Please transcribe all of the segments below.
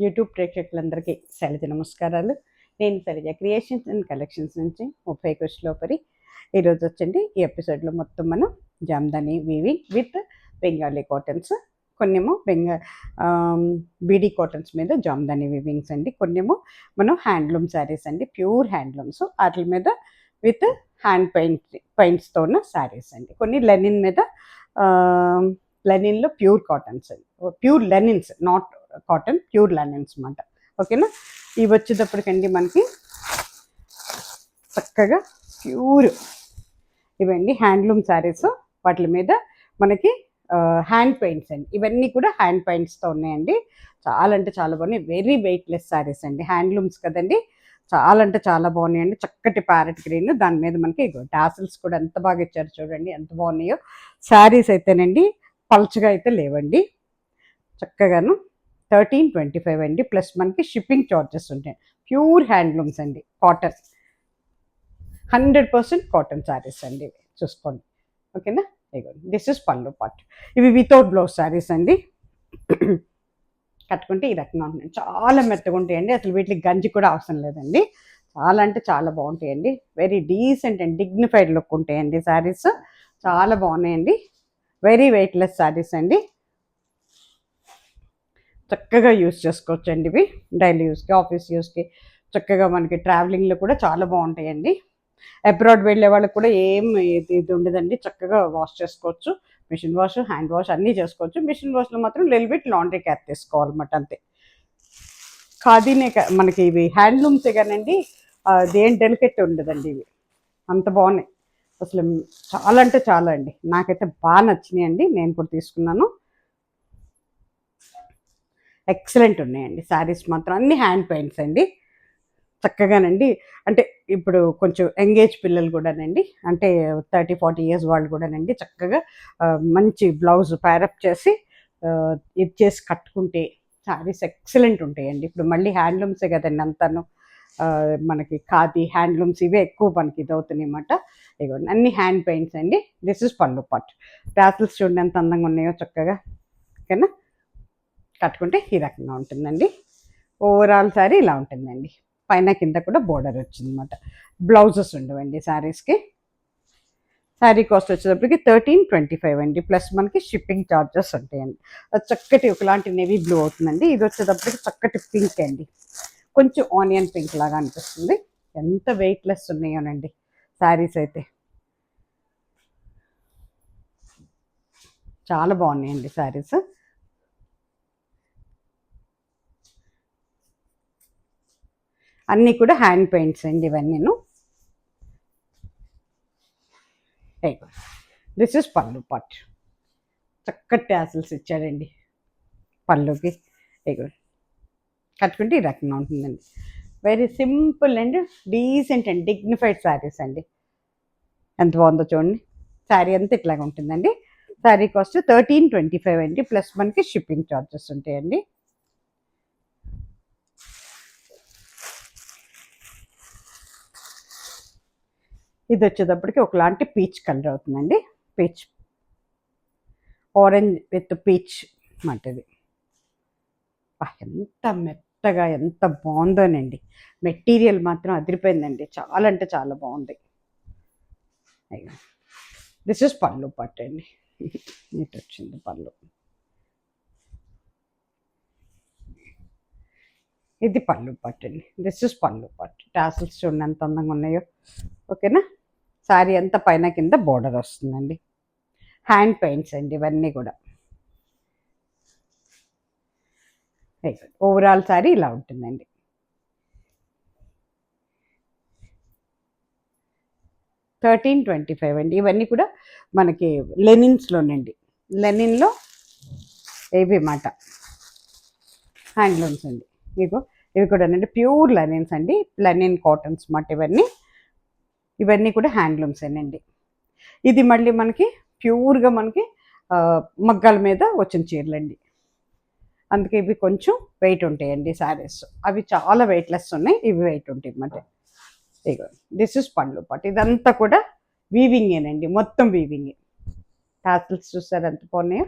YouTube ప్రేక్షకులందరికీ శైలజ నమస్కారాలు. నేను శైలజ క్రియేషన్స్ అండ్ కలెక్షన్స్ నుంచి 30 క్వశ్లోపరి. ఈరోజు వచ్చండి ఈ ఎపిసోడ్లో మొత్తం మనం Jamdani weaving with Bengali cottons, కొన్నేమో బీడీ కాటన్స్ మీద జామ్దాని వీవింగ్స్ అండి, కొన్నేమో మనం హ్యాండ్లూమ్ శారీస్ అండి, ప్యూర్ హ్యాండ్లూమ్స్ వాటి మీద విత్ హ్యాండ్ పెయింట్స్తో ఉన్న శారీస్ అండి, కొన్ని లెనిన్ మీద, లెనిన్లో ప్యూర్ కాటన్స్ అండి, pure linens, not cotton, pure linens అన్నమాట. ఓకేనా. ఇవి వచ్చేటప్పటికండి మనకి చక్కగా ప్యూర్ ఇవండి హ్యాండ్లూమ్ శారీస్, వాటి మీద మనకి హ్యాండ్ పెయింట్స్ అండి, ఇవన్నీ కూడా హ్యాండ్ పెయింట్స్తో ఉన్నాయండి. చాలా అంటే చాలా బాగున్నాయి, వెరీ వెయిట్లెస్ శారీస్ అండి, హ్యాండ్లూమ్స్ కదండి, చాలా అంటే చాలా బాగున్నాయండి. చక్కటి ప్యారెట్ గ్రీన్, దాని మీద మనకి టాసిల్స్ కూడా ఎంత బాగా ఇచ్చారు చూడండి, ఎంత బాగున్నాయో. శారీస్ అయితేనండి పల్చగా అయితే లేవండి, చక్కగాను 1325 అండి, ప్లస్ మనకి షిప్పింగ్ చార్జెస్ ఉంటాయి. ప్యూర్ హ్యాండ్లూమ్స్ అండి, కాటన్, 100% కాటన్ శారీస్ అండి, చూసుకోండి. ఓకేనా. దిస్ ఇస్ పళ్ళు పార్ట్. ఇవి వితౌట్ బ్లౌజ్ శారీస్ అండి, కట్టుకుంటే ఈ రకంగా ఉంటాయి, చాలా మెత్తగా ఉంటాయండి, అసలు వీటికి గంజి కూడా అవసరం లేదండి, చాలా అంటే చాలా బాగుంటాయండి. Very decent and dignified look ఉంటాయండి శారీస్, చాలా బాగున్నాయండి. వెరీ వెయిట్లెస్ శారీస్ అండి, చక్కగా యూస్ చేసుకోవచ్చు అండి. ఇవి డైలీ యూస్కి, ఆఫీస్ యూస్కి, చక్కగా మనకి ట్రావెలింగ్లో కూడా చాలా బాగుంటాయండి. అబ్రాడ్ వెళ్ళే వాళ్ళకి కూడా ఏం ఇది ఉండదండి, చక్కగా వాష్ చేసుకోవచ్చు, మిషన్ వాష్, హ్యాండ్ వాష్ అన్నీ చేసుకోవచ్చు. మిషన్ వాష్లో మాత్రం లిల్ బిట్ లాండ్రీ క్యాప్ తీసుకోవాలన్నమాట, అంతే. ఖాదీనే మనకి ఇవి హ్యాండ్లూమ్సే కానండి, అదేం డెలికేట్ ఉండదండి, ఇవి అంత బాగున్నాయి అసలు, చాలా అంటే చాలా అండి, నాకైతే బాగా నచ్చినాయి అండి, నేను కూడా తీసుకున్నాను. ఎక్సలెంట్ ఉన్నాయండి శారీస్ మాత్రం, అన్ని హ్యాండ్ పెయింట్స్ అండి, చక్కగానండి. అంటే ఇప్పుడు కొంచెం ఎంగేజ్ పిల్లలు కూడానండి, అంటే 30-40 ఇయర్స్ వాళ్ళు కూడానండి, చక్కగా మంచి బ్లౌజ్ ప్యారప్ చేసి ఇది చేసి కట్టుకుంటే శారీస్ ఎక్సలెంట్ ఉంటాయండి. ఇప్పుడు మళ్ళీ హ్యాండ్లూమ్సే కదండి అంతాను, మనకి ఖాదీ హ్యాండ్లూమ్స్ ఇవే ఎక్కువ మనకి ఇది అవుతున్నాయి అన్నమాట. ఇవ్వండి అన్ని హ్యాండ్ పెయింట్స్ అండి. దిస్ ఇస్ పళ్ళు పార్ట్. టాసిల్స్ చూడండి ఎంత అందంగా ఉన్నాయో, చక్కగా. ఓకేనా. కట్టుకుంటే ఈ రకంగా ఉంటుందండి. ఓవరాల్ శారీ ఇలా ఉంటుందండి, పైన కింద కూడా బోర్డర్ వచ్చిందన్నమాట. బ్లౌజెస్ ఉండవండి శారీస్కి. శారీ కాస్ట్ వచ్చేటప్పటికి 1325 అండి, ప్లస్ మనకి షిప్పింగ్ ఛార్జెస్ ఉంటాయండి. అది చక్కటి ఒకలాంటి నేవీ బ్లూ అవుతుందండి, ఇది వచ్చేటప్పటికి చక్కటి పింక్ అండి, కొంచెం ఆనియన్ పింక్ లాగా అనిపిస్తుంది. ఎంత వెయిట్లెస్ ఉన్నాయోనండి శారీస్ అయితే, చాలా బాగున్నాయండి శారీస్. అన్నీ కూడా హ్యాండ్ పెయింట్స్ అండి ఇవన్నీను. దిస్ ఇస్ పళ్ళు పార్ట్. చక్కటి టాసిల్స్ ఇచ్చాడండి పళ్ళుకి, కట్టుకుంటే ఈ రకంగా ఉంటుందండి. Very simple and decent and dignified saris అండి, ఎంత బాగుందో చూడండి. శారీ అంతా ఇట్లాగా ఉంటుందండి. శారీ కాస్ట్ 1325 అండి, ప్లస్ మనకి షిప్పింగ్ ఛార్జెస్ ఉంటాయండి. ఇది వచ్చేటప్పటికి ఒకలాంటి పీచ్ కలర్ అవుతుందండి, పీచ్, ఆరెంజ్ విత్ పీచ్ అంటది. ఎంత మెత్తగా ఎంత బాగుందోనండి, మెటీరియల్ మాత్రం అదిరిపోయిందండి, చాలా అంటే చాలా బాగుంది. దిస్ ఇస్ పళ్ళు పట్టు అండి, నీట్ వచ్చింది పళ్ళు. ఇది పళ్ళు పట్టు అండి, దిస్ ఇస్ పళ్ళు పట్టు. టాసిల్స్ చూడండి ఎంత అందంగా ఉన్నాయో. ఓకేనా. శారీ అంతా పైన కింద బోర్డర్ వస్తుందండి, హ్యాండ్ పెయింట్స్ అండి ఇవన్నీ కూడా. ఓవరాల్ శారీ ఇలా ఉంటుందండి. $1325 అండి, ఇవన్నీ కూడా మనకి లెనిన్స్లోనండి, లెనిన్లో ఏవి మాట హ్యాండ్లూమ్స్ అండి. ఇవి కూడా అండి ప్యూర్ లెనిన్స్ అండి, లెనిన్ కాటన్స్ మాట ఇవన్నీ కూడా హ్యాండ్లూమ్స్ అండి. ఇది మళ్ళీ మనకి ప్యూర్గా మనకి మగ్గాల మీద వచ్చిన చీరలండి, అందుకే ఇవి కొంచెం వెయిట్ ఉంటాయండి శారీస్, అవి చాలా వెయిట్లెస్ ఉన్నాయి, ఇవి వెయిట్ ఉంటాయి అన్నమాట. దిస్ ఇస్ పళ్ళు పాటు. ఇదంతా కూడా వీవింగేనండి, మొత్తం వీవింగే. టాసిల్స్ చూసారు ఎంత బాగున్నాయో.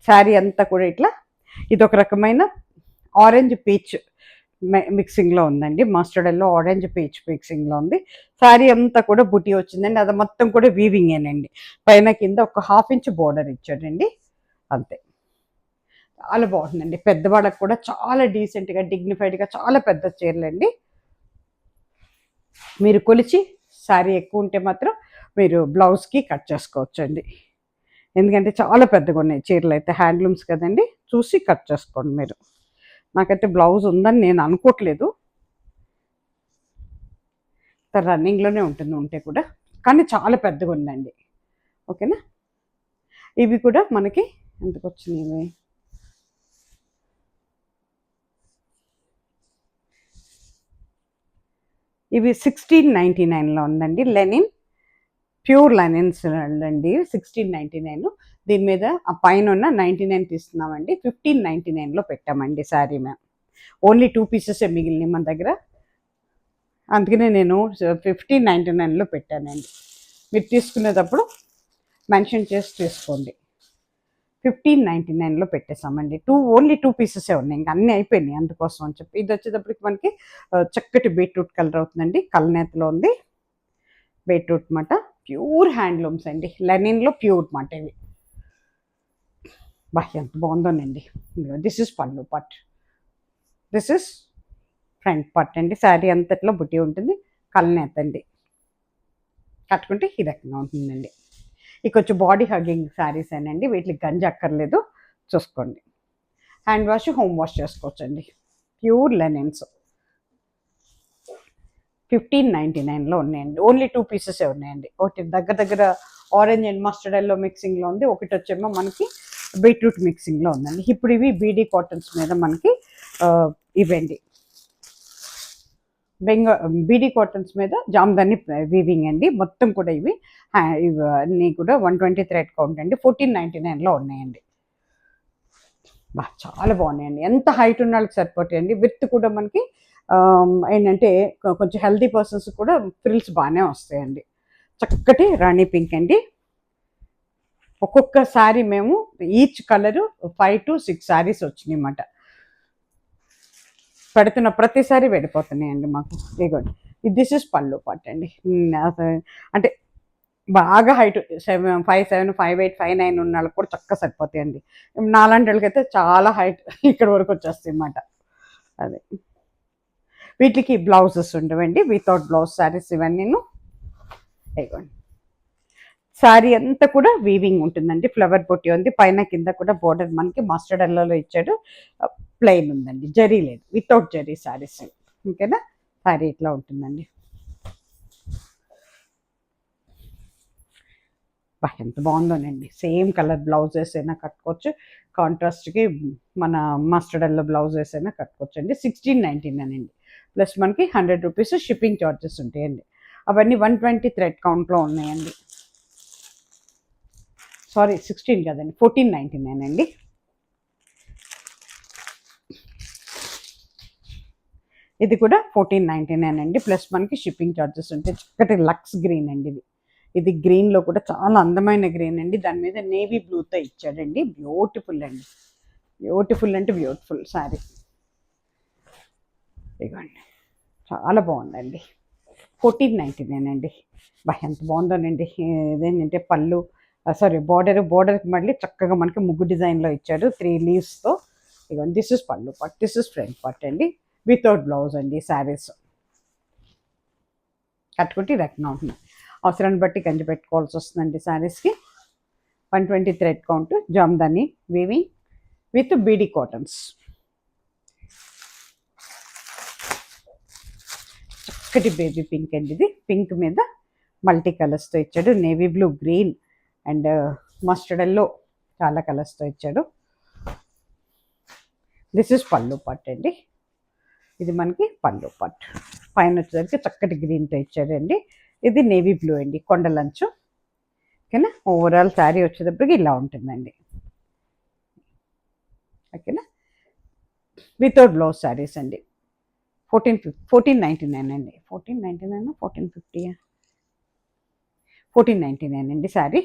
శారీ అంతా కూడా ఇట్లా, ఇది ఒక రకమైన ఆరెంజ్ పీచ్ మిక్సింగ్లో ఉందండి. మస్టర్డ్ ఎల్లో ఆరెంజ్ పీచ్ మిక్సింగ్లో ఉంది. శారీ అంతా కూడా బుటీ వచ్చిందండి. అది మొత్తం కూడా వీవింగేనండి. పైన కింద ఒక 1/2 ఇంచ్ బోర్డర్ ఇచ్చాడండి, అంతే. చాలా బాగుంటుందండి. పెద్దవాళ్ళకి కూడా చాలా డీసెంట్గా డిగ్నిఫైడ్గా చాలా పెద్ద చీరలండి. మీరు కొలిచి శారీ ఎక్కువ ఉంటే మాత్రం మీరు బ్లౌజ్కి కట్ చేసుకోవచ్చండి. ఎందుకంటే చాలా పెద్దగా ఉన్నాయి చీరలు అయితే, హ్యాండ్లూమ్స్ కదండి, చూసి కట్ చేసుకోండి మీరు. నాకైతే బ్లౌజ్ ఉందని నేను అనుకోవట్లేదు, రన్నింగ్లోనే ఉంటుంది ఉంటే కూడా, కానీ చాలా పెద్దగా ఉందండి. ఓకేనా. ఇవి కూడా మనకి ఎంతకు వచ్చినాయి, ఇవి 1699లో ఉందండి. లెనిన్ ప్యూర్ లెనిన్స్ అండి, 1699. దీని మీద ఆ పైన ఉన్న 99 తీస్తున్నామండి, 1599లో పెట్టామండి శారీ మేము. ఓన్లీ 2 పీసెసే మిగిలినాయి మన దగ్గర, అందుకనే నేను 1599లో పెట్టానండి. మీరు తీసుకునేటప్పుడు మెన్షన్ చేసి తీసుకోండి. 1599లో పెట్టేసామండి. ఓన్లీ 2 పీసెసే ఉన్నాయి, ఇంకా అన్నీ అయిపోయినాయి, అందుకోసం అని చెప్పి. ఇది వచ్చేటప్పటికి మనకి చక్కటి బీట్రూట్ కలర్ అవుతుందండి, కలనేతలో ఉంది బీట్రూట్ మాట. ప్యూర్ హ్యాండ్లూమ్స్ అండి, లెనిన్లో ప్యూర్ మాట ఇవి. బా ఎంత బాగుందోనండి. దిస్ ఇస్ పళ్ళు పట్, దిస్ ఇస్ ఫ్రంట్ పట్ అండి. శారీ అంతట్లో బుట్టి ఉంటుంది, కలనేత అండి. కట్టుకుంటే ఈ రకంగా ఉంటుందండి. ఇక కొంచెం బాడీ హగ్గింగ్ శారీస్ ఏనండి, వీటికి గంజి అక్కర్లేదు, చూసుకోండి. హ్యాండ్ వాష్, హోమ్ వాష్ చేసుకోవచ్చండి. ప్యూర్ లెనిన్స్ 1599లో ఉన్నాయండి. ఓన్లీ 2 పీసెసే ఉన్నాయండి. ఒకటి దగ్గర ఆరెంజ్ అండ్ మస్టర్డ్ ఎల్లో మిక్సింగ్లో ఉంది, ఒకటి వచ్చేమో మనకి బీట్రూట్ మిక్సింగ్లో ఉందండి. ఇప్పుడు ఇవి బీడీ కాటన్స్ మీద మనకి ఇవండి, బీడీ కాటన్స్ మీద జామ్దాని వీవింగ్ అండి. మొత్తం కూడా ఇవి అన్నీ కూడా 120 థ్రెడ్ కౌంట్ అండి. 1499లో ఉన్నాయండి. బా చాలా బాగున్నాయండి. ఎంత హైట్ ఉన్న వాళ్ళకి సరిపోతాయండి. విత్ కూడా మనకి ఏంటంటే కొంచెం హెల్తీ పర్సన్స్ కూడా ఫ్రిల్స్ బాగానే వస్తాయండి. చక్కటి రాణి పింక్ అండి. ఒక్కొక్క శారీ మేము ఈచ్ కలరు 5 to 6 శారీస్ వచ్చినాయి అన్నమాట. పెడుతున్న ప్రతిసారి వెళ్ళిపోతున్నాయండి మాకు. ఇదిగోండి, దిస్ ఇస్ పళ్ళు పాట్ అండి. అంటే బాగా హైట్ 5'7", 5'8", 5'9" ఉన్న వాళ్ళకి కూడా చక్కగా సరిపోతాయండి. నాలాంటి వాళ్ళకైతే చాలా హైట్ ఇక్కడ వరకు వచ్చేస్తాయి అన్నమాట. అదే వీటికి బ్లౌజెస్ ఉండవండి, వితౌట్ బ్లౌజ్ శారీస్ ఇవన్నీ. ఇదిగోండి, శారీ అంతా కూడా వీవింగ్ ఉంటుందండి. ఫ్లవర్ బొట్టి ఉంది, పైన కింద కూడా బోర్డర్ మనకి మస్టర్డ్ ఎల్లోలో ఇచ్చాడు. ప్లెయిన్ ఉందండి, జరీ లేదు, వితౌట్ జరీ శారీస్. ఓకేనా. శారీ ఇట్లా ఉంటుందండి. ఎంత బాగుందోనండి. సేమ్ కలర్ బ్లౌజెస్ అయినా కట్టుకోవచ్చు, కాంట్రాస్ట్కి మన మస్టర్డ్ ఎల్లో బ్లౌజెస్ అయినా కట్టుకోవచ్చు అండి. 1699 అండి. ప్లస్ మనకి 100 రూపీస్ షిప్పింగ్ ఛార్జెస్ ఉంటాయండి. అవన్నీ 120 థ్రెడ్ కౌంట్లో ఉన్నాయండి. సారీ 16 కదండి, 1499 అండి. ఇది కూడా 1499 అండి. ప్లస్ మనకి షిప్పింగ్ ఛార్జెస్ ఉంటాయి. చక్కటి లక్స్ గ్రీన్ అండి ఇది. ఇది గ్రీన్లో కూడా చాలా అందమైన గ్రీన్ అండి. దాని మీద నేవీ బ్లూతో ఇచ్చాడండి. బ్యూటిఫుల్ అండి, బ్యూటిఫుల్ అంటే బ్యూటిఫుల్ శారీ. ఇదిగోండి, చాలా బాగుందండి. 1499 అండి. ఎంత బాగుందోనండి. ఇదేంటంటే పళ్ళు, సారీ బోర్డర్కి మళ్ళీ చక్కగా మనకి ముగ్గు డిజైన్లో ఇచ్చాడు 3 లీవ్స్తో. ఇదిగోండి, దిస్ ఇస్ పళ్ళు పట్, దిస్ ఇస్ ఫ్రంట్ పట్ అండి. వితౌట్ బ్లౌజ్ అండి శారీస్. కట్టుకుంటే ఈ రకంగా ఉంటుంది. అవసరాన్ని బట్టి గంజి పెట్టుకోవాల్సి వస్తుందండి శారీస్కి. 120 thread count, Jamdani weaving with బీడీ కాటన్స్. చక్కటి బేబీ పింక్ అండి ఇది. పింక్ మీద మల్టీ కలర్స్తో ఇచ్చాడు. Navy blue, green and mustard yellow, చాలా కలర్స్తో ఇచ్చాడు. దిస్ ఇస్ పళ్ళు పట్ అండి. ఇది మనకి పళ్ళు పట్. పైన వచ్చేసరికి చక్కటి గ్రీన్తో ఇచ్చాడండి. ఇది నేవీ బ్లూ అండి, కొండలంచు. ఓకేనా. ఓవరాల్ శారీ వచ్చేటప్పటికి ఇలా ఉంటుందండి. ఓకేనా. వితౌట్ బ్లౌజ్ శారీస్ అండి. 1499 అండి. 1499 1450 1499 అండి శారీ.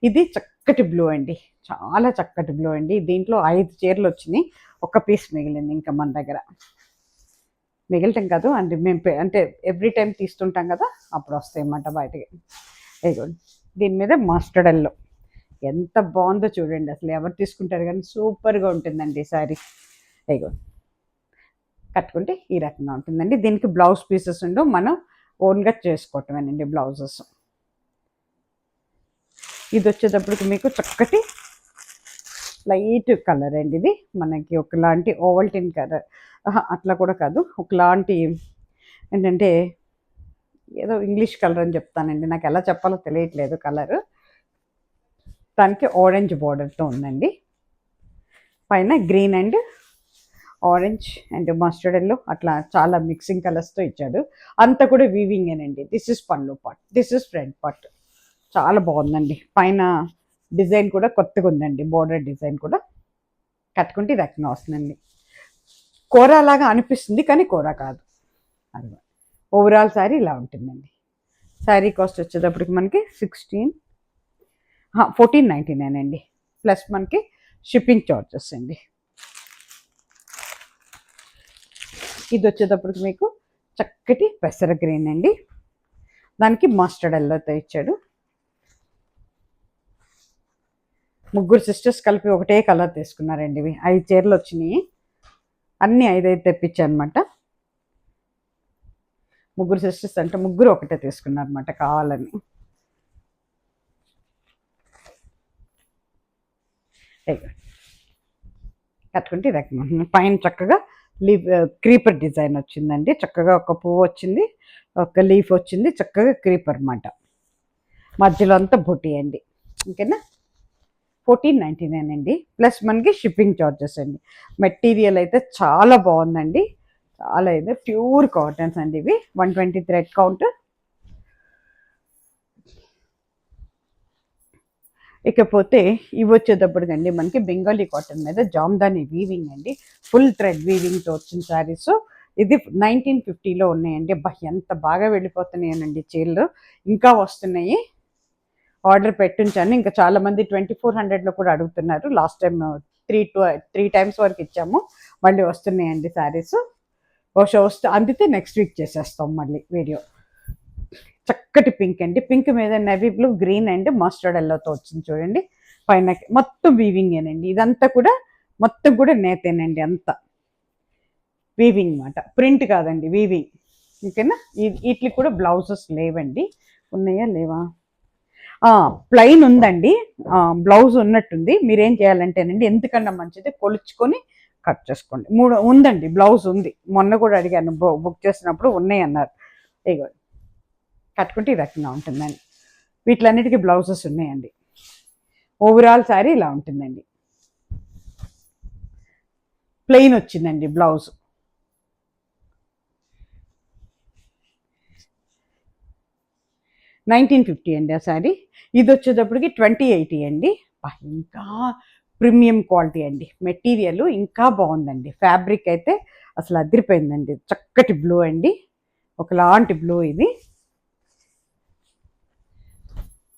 ఇది చక్కటి బ్లూ అండి, చాలా చక్కటి బ్లూ అండి. దీంట్లో 5 చీరలు వచ్చినాయి, ఒక పీస్ మిగిలింది ఇంకా మన దగ్గర. మిగలటం కాదు అంటే మేము అంటే ఎవ్రీ టైం తీస్తుంటాం కదా, అప్పుడు వస్తాయి అన్నమాట బయటకి. ఇదిగోండి, దీని మీద మస్టర్డ్ ఎల్లో ఎంత బాగుందో చూడండి, అసలు ఎవరు తీసుకుంటారు కానీ సూపర్గా ఉంటుందండి శారీ. ఇదిగోండి, కట్టుకుంటే ఈ రకంగా ఉంటుందండి. దీనికి బ్లౌజ్ పీసెస్ ఉండవు, మనం ఓన్గా చేసుకోవటమేనండి బ్లౌజెస్. ఇది వచ్చేటప్పటికి మీకు చక్కటి లైట్ కలర్ అండి, ఇది మనకి ఒకలాంటి ఓవల్టిన్ కలర్, అట్లా కూడా కాదు, ఒకలాంటి ఏంటంటే ఏదో ఇంగ్లీష్ కలర్ అని చెప్తానండి, నాకు ఎలా చెప్పాలో తెలియట్లేదు కలర్. దానికి ఆరెంజ్ బార్డర్తో ఉందండి, పైన green and orange and mustard yellow అట్లా చాలా మిక్సింగ్ కలర్స్తో ఇచ్చాడు. అంతా కూడా వీవింగేనండి. దిస్ ఇస్ పళ్ళు part, this is front part. చాలా బాగుందండి, పైన డిజైన్ కూడా కొత్తగా ఉందండి, బోర్డర్ డిజైన్ కూడా. కట్టుకుంటే ఈ రకంగా వస్తుందండి, కూర లాగా అనిపిస్తుంది కానీ కూర కాదు. అది ఓవరాల్ శారీ ఇలా ఉంటుందండి. శారీ కాస్ట్ వచ్చేటప్పటికి మనకి 1499 అండి, ప్లస్ మనకి షిప్పింగ్ చార్జెస్ అండి. ఇది వచ్చేటప్పటికి మీకు చక్కటి పెసర గ్రీన్ అండి, దానికి మస్టర్డ్ ఎల్లోతో ఇచ్చాడు. ముగ్గురు సిస్టర్స్ కలిపి ఒకటే కలర్ తీసుకున్నారండి. ఇవి 5 చీరలు వచ్చినాయి, అన్నీ 5 తెప్పించానమాట. ముగ్గురు సిస్టర్స్ అంటే ముగ్గురు ఒకటే తీసుకున్నారన్నమాట కావాలని. కట్టుకుంటే ఇది పైన చక్కగా లీఫ్ క్రీపర్ డిజైన్ వచ్చిందండి, చక్కగా ఒక పువ్వు వచ్చింది, ఒక లీఫ్ వచ్చింది, చక్కగా క్రీపర్ అన్నమాట. మధ్యలో అంతా బుటీ అండి. ఓకేనా, 1499 అండి, ప్లస్ మనకి షిప్పింగ్ చార్జెస్ అండి. మెటీరియల్ అయితే చాలా బాగుందండి, చాలా అయితే ప్యూర్ కాటన్స్ అండి ఇవి. 120 థ్రెడ్ కౌంట్. ఇకపోతే ఇవి వచ్చేటప్పటికండి మనకి బెంగాలీ కాటన్ మీద జామ్దాని వీవింగ్ అండి, ఫుల్ థ్రెడ్ వీవింగ్తో వచ్చిన శారీస్. ఇది 1950లో ఉన్నాయండి. ఎంత బాగా వెళ్ళిపోతున్నాయనండి చీరలు, ఇంకా వస్తున్నాయి. ఆర్డర్ పెట్టించాను, ఇంకా చాలామంది 2400లో కూడా అడుగుతున్నారు. లాస్ట్ టైం 3 టైమ్స్ వరకు ఇచ్చాము, మళ్ళీ వస్తున్నాయండి శారీస్. బహుశా వస్తే అందితే నెక్స్ట్ వీక్ చేసేస్తాం మళ్ళీ వీడియో. చక్కటి పింక్ అండి, పింక్ మీద navy blue, green and mustard ఎల్లోతో వచ్చింది చూడండి. పైన మొత్తం వీవింగేనండి, ఇదంతా కూడా మొత్తం కూడా నేతేనండి, అంతా వీవింగ్ మాట, ప్రింట్ కాదండి, వీవింగ్. ఓకేనా, వీటికి కూడా బ్లౌజెస్ లేవండి, ఉన్నాయా లేవా, ప్లెయిన్ ఉందండి, బ్లౌజ్ ఉన్నట్టుంది. మీరేం చేయాలంటేనండి, ఎందుకన్నా మంచిది కొలుచుకొని కట్ చేసుకోండి. 3 ఉందండి, బ్లౌజ్ ఉంది, మొన్న కూడా అడిగాను బుక్ చేసినప్పుడు ఉన్నాయి అన్నారు. ఇగో కట్టుకుంటే ఈ రకంగా ఉంటుందండి, వీటిలన్నిటికీ బ్లౌజెస్ ఉన్నాయండి. ఓవరాల్ శారీ ఇలా ఉంటుందండి, ప్లెయిన్ వచ్చిందండి బ్లౌజ్. $1950 అండి ఆ శారీ. ఇది వచ్చేటప్పటికి 2080 అండి. ఇంకా ప్రీమియం క్వాలిటీ అండి, మెటీరియల్ ఇంకా బాగుందండి, ఫ్యాబ్రిక్ అయితే అసలు అదిరిపోయిందండి. చక్కటి బ్లూ అండి, ఒకలాంటి బ్లూ. ఇది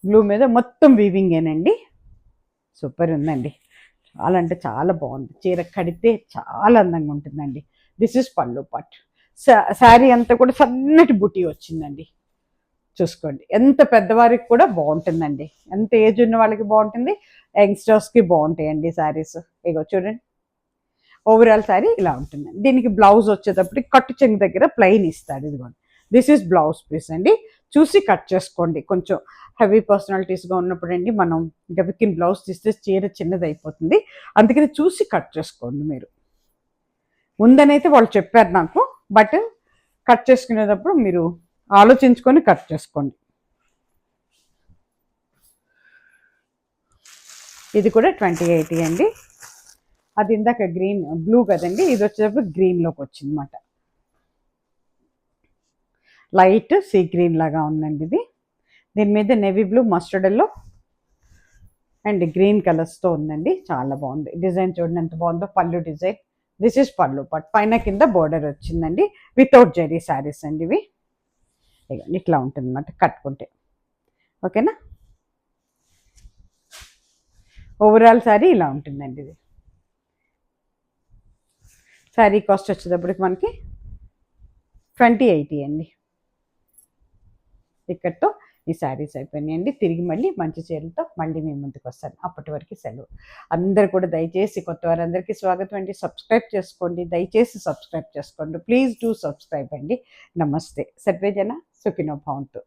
బ్లూ మీద మొత్తం వీవింగేనండి, సూపర్ ఉందండి, చాలా అంటే చాలా బాగుంది. చీర కడితే చాలా అందంగా ఉంటుందండి. దిస్ ఇస్ పళ్ళు పార్ట్. శారీ అంతా కూడా సన్నటి బుటీ వచ్చిందండి, చూసుకోండి. ఎంత పెద్దవారికి కూడా బాగుంటుందండి, ఎంత ఏజ్ ఉన్న వాళ్ళకి బాగుంటుంది, యంగ్స్టర్స్కి బాగుంటాయండి శారీస్. ఇగో చూడండి, ఓవరాల్ శారీ ఇలా ఉంటుందండి. దీనికి బ్లౌజ్ వచ్చేటప్పటికి కట్టు చెంగు దగ్గర ప్లెయిన్ ఇస్తాడు. ఇదిగోండి, దిస్ ఈస్ బ్లౌజ్ పీస్ అండి, చూసి కట్ చేసుకోండి. కొంచెం హెవీ పర్సనాలిటీస్గా ఉన్నప్పుడు అండి మనం గబికిన్ బ్లౌజ్ తీస్తే చీర చిన్నది అయిపోతుంది, అందుకని చూసి కట్ చేసుకోండి. మీరు ముందనైతే వాళ్ళు చెప్పారు నాకు, బట్ కట్ చేసుకునేటప్పుడు మీరు ఆలోచించుకొని కట్ చేసుకోండి. ఇది కూడా 2080 అండి. అది ఇందాక గ్రీన్ బ్లూ కదండి, ఇది వచ్చేటప్పుడు గ్రీన్లోకి వచ్చిందన్నమాట, లైట్ సీ గ్రీన్ లాగా ఉందండి ఇది. దీని మీద navy blue, mustard yellow and green కలర్స్తో ఉందండి, చాలా బాగుంది. డిజైన్ చూడండి ఎంత బాగుందో, పళ్ళు డిజైన్. దిస్ ఇస్ పళ్ళు పార్ట్, పైన కింద బోర్డర్ వచ్చిందండి, వితౌట్ జరీ శారీస్ అండి ఇవి. ఇట్లా ఉంటుంది అన్నమాట కట్టుకుంటే. ఓకేనా, ఓవరాల్ శారీ ఇలా ఉంటుందండి. ఇది శారీ కాస్ట్ వచ్చేటప్పటికి మనకి 2080 అండి. ఇక్కడితో ఈ శారీస్ అయిపోయినాయండి. తిరిగి మళ్ళీ మంచి చీరలతో మళ్ళీ మీ ముందుకు వస్తాను. అప్పటి వరకు సెలవు. అందరూ కూడా దయచేసి కొత్త వారందరికీ స్వాగతం అండి. సబ్స్క్రైబ్ చేసుకోండి, దయచేసి సబ్స్క్రైబ్ చేసుకోండి. ప్లీజ్ డూ సబ్స్క్రైబ్ అండి. నమస్తే. సర్వే జన సుఖినో భవంతు.